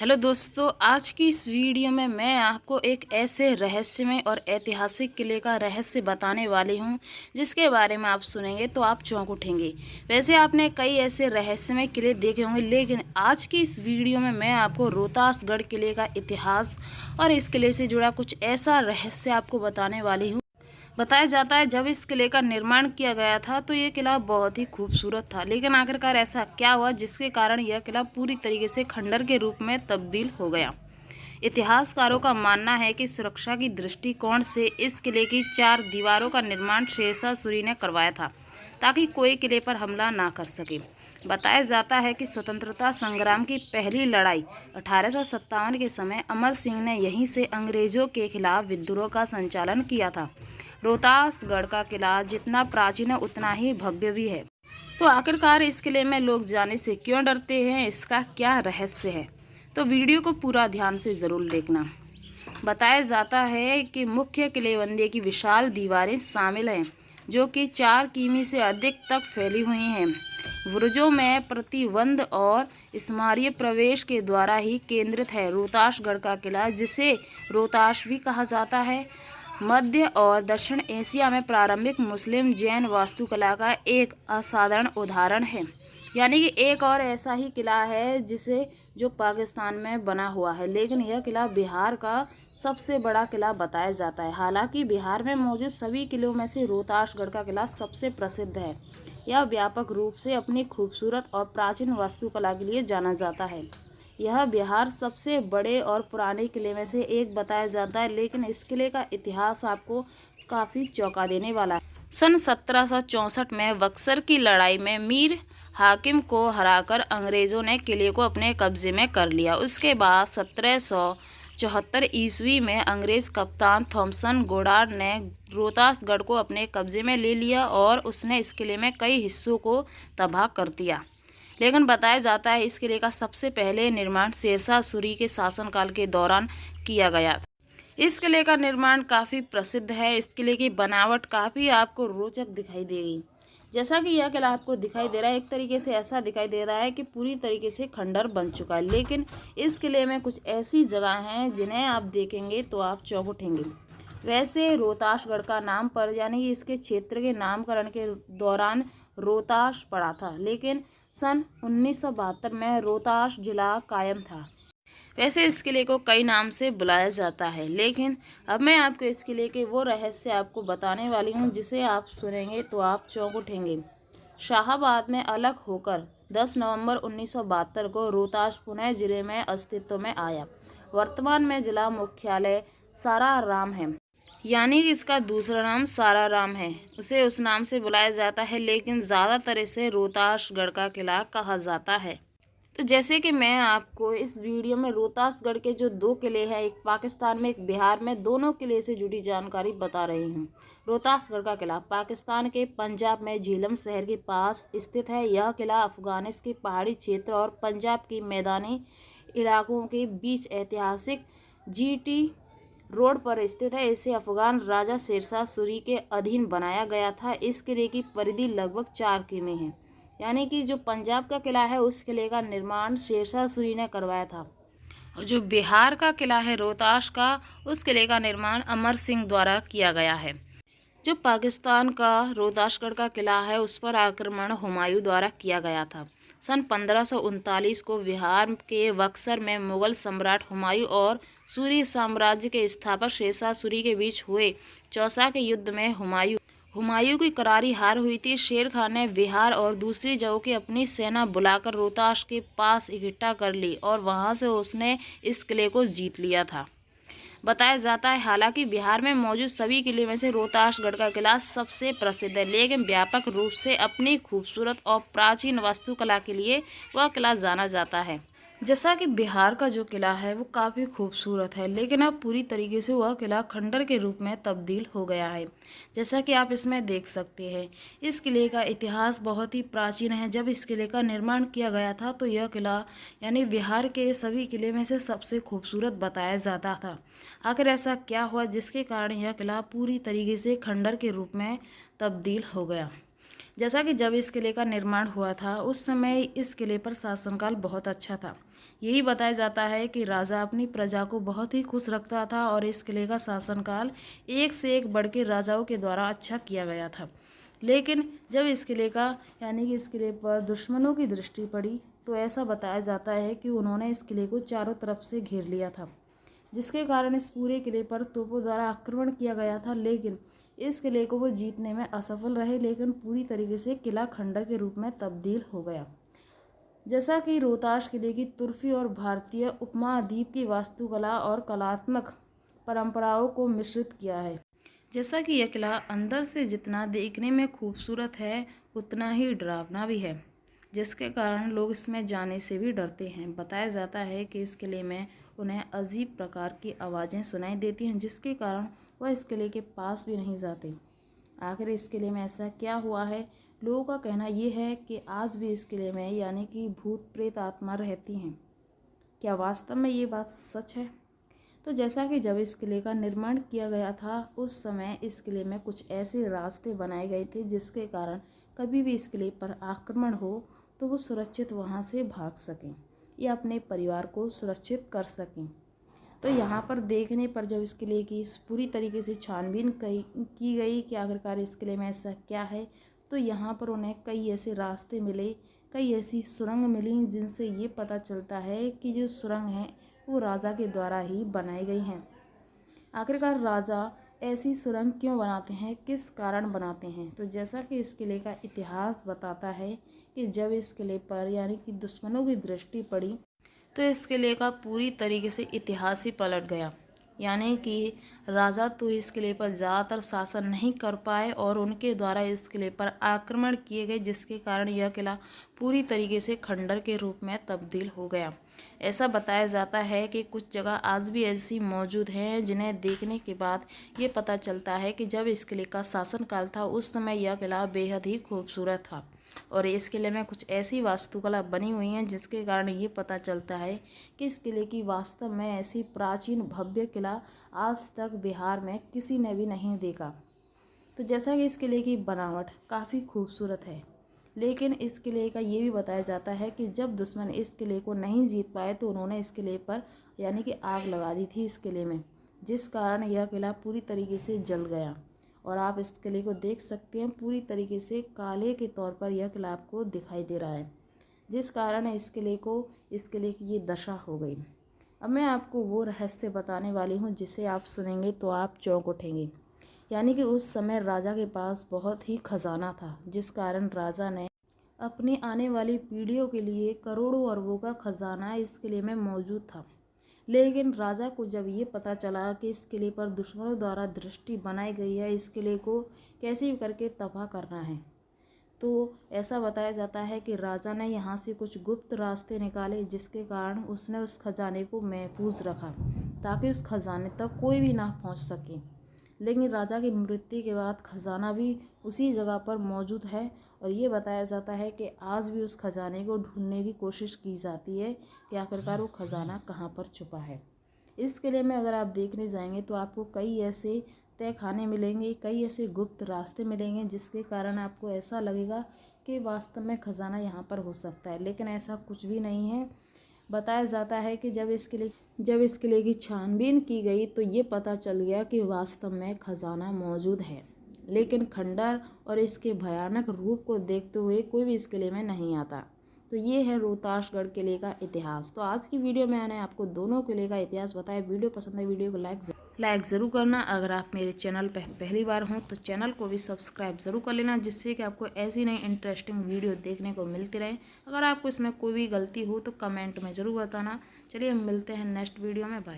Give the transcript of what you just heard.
Hello दोस्तों, आज की इस वीडियो में मैं आपको एक ऐसे रहस्यमय और ऐतिहासिक किले का रहस्य बताने वाली हूं जिसके बारे में आप सुनेंगे तो आप चौंक उठेंगे। वैसे आपने कई ऐसे रहस्यमय किले देखे होंगे, लेकिन आज की इस वीडियो में मैं आपको रोहतासगढ़ किले का इतिहास और इस किले से जुड़ा कुछ ऐसा रहस्य आपको बताने वाली हूँ। बताया जाता है जब इस किले का निर्माण किया गया था तो ये किला बहुत ही खूबसूरत था, लेकिन आखिरकार ऐसा क्या हुआ जिसके कारण यह किला पूरी तरीके से खंडर के रूप में तब्दील हो गया। इतिहासकारों का मानना है कि सुरक्षा की दृष्टिकोण से इस किले की 4 दीवारों का निर्माण शेरशाह सूरी ने करवाया था ताकि कोई किले पर हमला ना कर सके। बताया जाता है कि स्वतंत्रता संग्राम की पहली लड़ाई 1857 के समय अमर सिंह ने यहीं से अंग्रेजों के खिलाफ विद्रोह का संचालन किया था। रोहतासगढ़ का किला जितना प्राचीन है उतना ही भव्य भी है। तो आखिरकार इस किले में लोग जाने से क्यों डरते हैं, इसका क्या रहस्य है, तो वीडियो को पूरा ध्यान से ज़रूर देखना। बताया जाता है कि मुख्य किलेबंदी की विशाल दीवारें शामिल हैं जो कि 4 किमी से अधिक तक फैली हुई हैं। बुर्जों में प्रतिबंध और स्मारीय प्रवेश के द्वारा ही केंद्रित है रोहतासगढ़ का किला, जिसे रोहतास भी कहा जाता है। मध्य और दक्षिण एशिया में प्रारंभिक मुस्लिम जैन वास्तुकला का एक असाधारण उदाहरण है। यानी कि एक और ऐसा ही किला है जिसे जो पाकिस्तान में बना हुआ है, लेकिन यह किला बिहार का सबसे बड़ा किला बताया जाता है। हालांकि बिहार में मौजूद सभी किलों में से रोहतासगढ़ का किला सबसे प्रसिद्ध है। यह व्यापक रूप से अपनी खूबसूरत और प्राचीन वास्तुकला के लिए जाना जाता है। यह बिहार सबसे बड़े और पुराने किले में से एक बताया जाता है, लेकिन इस किले का इतिहास आपको काफ़ी चौंका देने वाला है। सन 1764 में बक्सर की लड़ाई में मीर हाकिम को हराकर अंग्रेज़ों ने किले को अपने कब्जे में कर लिया। उसके बाद 1774 ईस्वी में अंग्रेज कप्तान थॉमसन गोडार्ड ने रोहतासगढ़ को अपने कब्जे में ले लिया और उसने इस किले में कई हिस्सों को तबाह कर दिया। लेकिन बताया जाता है इस किले का सबसे पहले निर्माण शेरशाह सूरी के शासनकाल के दौरान किया गया था। इस किले का निर्माण काफ़ी प्रसिद्ध है। इस किले की बनावट काफ़ी आपको रोचक दिखाई देगी। जैसा कि यह किला आपको दिखाई दे रहा है, एक तरीके से ऐसा दिखाई दे रहा है कि पूरी तरीके से खंडर बन चुका है, लेकिन इस किले में कुछ ऐसी जगह हैं जिन्हें आप देखेंगे तो आप चौंक उठेंगे। वैसे रोहतासगढ़ का नाम पर यानी कि इसके क्षेत्र के नामकरण के दौरान रोहतास पड़ा था, लेकिन सन 1972 में रोहतास जिला कायम था। वैसे इस किले को कई नाम से बुलाया जाता है, लेकिन अब मैं आपको इस किले के वो रहस्य आपको बताने वाली हूँ जिसे आप सुनेंगे तो आप चौंक उठेंगे। शाहाबाद में अलग होकर 10 नवंबर 1972 को रोहतास पुणे जिले में अस्तित्व में आया। वर्तमान में जिला मुख्यालय सासाराम है, यानी कि इसका दूसरा नाम सासाराम है। उसे उस नाम से बुलाया जाता है, लेकिन ज़्यादातर इसे रोहतासगढ़ का किला कहा जाता है। तो जैसे कि मैं आपको इस वीडियो में रोहतासगढ़ के जो 2 किले हैं, एक पाकिस्तान में एक बिहार में, दोनों किले से जुड़ी जानकारी बता रही हूँ। रोहतासगढ़ का किला पाकिस्तान के पंजाब में झेलम शहर के पास स्थित है। यह किला अफगानिस्तान के पहाड़ी क्षेत्र और पंजाब की मैदानी इलाकों के बीच ऐतिहासिक जीटी रोड पर स्थित है। इसे अफगान राजा शेरशाह सूरी के अधीन बनाया गया था। इस किले की परिधि लगभग 4 किमी है। यानी कि जो पंजाब का किला है उस किले का निर्माण शेरशाह सूरी ने करवाया था, और जो बिहार का किला है रोहतास का, उस किले का निर्माण अमर सिंह द्वारा किया गया है। जो पाकिस्तान का रोहतासगढ़ का किला है उस पर आक्रमण हुमायूं द्वारा किया गया था। सन 1539 को बिहार के बक्सर में मुगल सम्राट हुमायूं और सूरी साम्राज्य के स्थापक शेरशाह सूरी के बीच हुए चौसा के युद्ध में हुमायूं की करारी हार हुई थी। शेर खान ने बिहार और दूसरी जगहों की अपनी सेना बुलाकर रोहतास के पास इकट्ठा कर ली और वहां से उसने इस किले को जीत लिया था। बताया जाता है हालांकि बिहार में मौजूद सभी किले में से रोहतासगढ़ का किला सबसे प्रसिद्ध है, लेकिन व्यापक रूप से अपनी खूबसूरत और प्राचीन वास्तुकला के लिए वह किला जाना जाता है। जैसा कि बिहार का जो किला है वो काफ़ी खूबसूरत है, लेकिन अब पूरी तरीके से वह किला खंडर के रूप में तब्दील हो गया है। जैसा कि आप इसमें देख सकते हैं, इस किले का इतिहास बहुत ही प्राचीन है। जब इस किले का निर्माण किया गया था तो यह किला यानी बिहार के सभी किले में से सबसे खूबसूरत बताया जाता था। आखिर ऐसा क्या हुआ जिसके कारण यह किला पूरी तरीके से खंडर के रूप में तब्दील हो गया। जैसा कि जब इस किले का निर्माण हुआ था उस समय इस किले पर शासनकाल बहुत अच्छा था। यही बताया जाता है कि राजा अपनी प्रजा को बहुत ही खुश रखता था और इस किले का शासनकाल एक से एक बढ़ के राजाओं के द्वारा अच्छा किया गया था। लेकिन जब इस किले का यानी कि इस किले पर दुश्मनों की दृष्टि पड़ी तो ऐसा बताया जाता है कि उन्होंने इस किले को चारों तरफ से घेर लिया था, जिसके कारण इस पूरे किले पर तोपों द्वारा आक्रमण किया गया था। लेकिन इस किले को वो जीतने में असफल रहे, लेकिन पूरी तरीके से किला खंडर के रूप में तब्दील हो गया। जैसा कि रोहताश किले की तुर्फी और भारतीय उपमहाद्वीप की वास्तुकला और कलात्मक परंपराओं को मिश्रित किया है। जैसा कि यह किला अंदर से जितना देखने में खूबसूरत है उतना ही डरावना भी है, जिसके कारण लोग इसमें जाने से भी डरते हैं। बताया जाता है कि इस किले में उन्हें अजीब प्रकार की आवाज़ें सुनाई देती हैं, जिसके कारण वह इस किले के पास भी नहीं जाते। आखिर इस किले में ऐसा क्या हुआ है? लोगों का कहना यह है कि आज भी इस किले में यानी कि भूत प्रेत आत्मा रहती हैं। क्या वास्तव में ये बात सच है? तो जैसा कि जब इस किले का निर्माण किया गया था उस समय इस किले में कुछ ऐसे रास्ते बनाए गए थे जिसके कारण कभी भी इस किले पर आक्रमण हो तो वो सुरक्षित वहाँ से भाग सकें या अपने परिवार को सुरक्षित कर सकें। तो यहाँ पर देखने पर जब इस किले की पूरी तरीके से छानबीन की गई कि आखिरकार इस किले में ऐसा क्या है, तो यहाँ पर उन्हें कई ऐसे रास्ते मिले, कई ऐसी सुरंग मिली जिनसे ये पता चलता है कि जो सुरंग हैं वो राजा के द्वारा ही बनाई गई हैं। आखिरकार राजा ऐसी सुरंग क्यों बनाते हैं, किस कारण बनाते हैं? तो जैसा कि इस किले का इतिहास बताता है कि जब इस किले पर यानी कि दुश्मनों की दृष्टि पड़ी तो इस किले का पूरी तरीके से इतिहास ही पलट गया। यानी कि राजा तो इस किले पर ज़्यादातर शासन नहीं कर पाए और उनके द्वारा इस किले पर आक्रमण किए गए, जिसके कारण यह किला पूरी तरीके से खंडर के रूप में तब्दील हो गया। ऐसा बताया जाता है कि कुछ जगह आज भी ऐसी मौजूद हैं जिन्हें देखने के बाद ये पता चलता है कि जब इस किले का शासनकाल था उस समय यह किला बेहद ही खूबसूरत था और इस किले में कुछ ऐसी वास्तुकला बनी हुई हैं जिसके कारण ये पता चलता है कि इस किले की वास्तव में ऐसी प्राचीन भव्य किला आज तक बिहार में किसी ने भी नहीं देखा। तो जैसा कि इस किले की बनावट काफ़ी खूबसूरत है, लेकिन इस किले का ये भी बताया जाता है कि जब दुश्मन इस किले को नहीं जीत पाए तो उन्होंने इस किले पर यानी कि आग लगा दी थी इस किले में, जिस कारण यह किला पूरी तरीके से जल गया। और आप इस किले को देख सकते हैं, पूरी तरीके से काले के तौर पर यह किला आपको दिखाई दे रहा है, जिस कारण इस किले की ये दशा हो गई। अब मैं आपको वो रहस्य बताने वाली हूँ जिसे आप सुनेंगे तो आप चौंक उठेंगे। यानी कि उस समय राजा के पास बहुत ही खजाना था, जिस कारण राजा ने अपनी आने वाली पीढ़ियों के लिए करोड़ों अरबों का खजाना इस किले में मौजूद था। लेकिन राजा को जब ये पता चला कि इस किले पर दुश्मनों द्वारा दृष्टि बनाई गई है, इस किले को कैसे भी करके तबाह करना है, तो ऐसा बताया जाता है कि राजा ने यहाँ से कुछ गुप्त रास्ते निकाले, जिसके कारण उसने उस खजाने को महफूज रखा ताकि उस खजाने तक कोई भी ना पहुँच सके। लेकिन राजा की मृत्यु के बाद खजाना भी उसी जगह पर मौजूद है और ये बताया जाता है कि आज भी उस खजाने को ढूंढने की कोशिश की जाती है कि आखिरकार वो खजाना कहाँ पर छुपा है। इस किले में अगर आप देखने जाएंगे तो आपको कई ऐसे तहखाने मिलेंगे, कई ऐसे गुप्त रास्ते मिलेंगे जिसके कारण आपको ऐसा लगेगा कि वास्तव में खजाना यहाँ पर हो सकता है, लेकिन ऐसा कुछ भी नहीं है। बताया जाता है कि जब इस किले की छानबीन की गई तो ये पता चल गया कि वास्तव में खजाना मौजूद है, लेकिन खंडर और इसके भयानक रूप को देखते हुए कोई भी इस किले में नहीं आता। तो ये है रोहतासगढ़ किले का इतिहास। तो आज की वीडियो में मैंने आपको दोनों किले का इतिहास बताया। वीडियो पसंद है वीडियो को लाइक ज़रूर करना। अगर आप मेरे चैनल पर पहली बार हों तो चैनल को भी सब्सक्राइब ज़रूर कर लेना, जिससे कि आपको ऐसी नई इंटरेस्टिंग वीडियो देखने को मिलती रहे। अगर आपको इसमें कोई भी गलती हो तो कमेंट में ज़रूर बताना। चलिए हम मिलते हैं नेक्स्ट वीडियो में। बाय।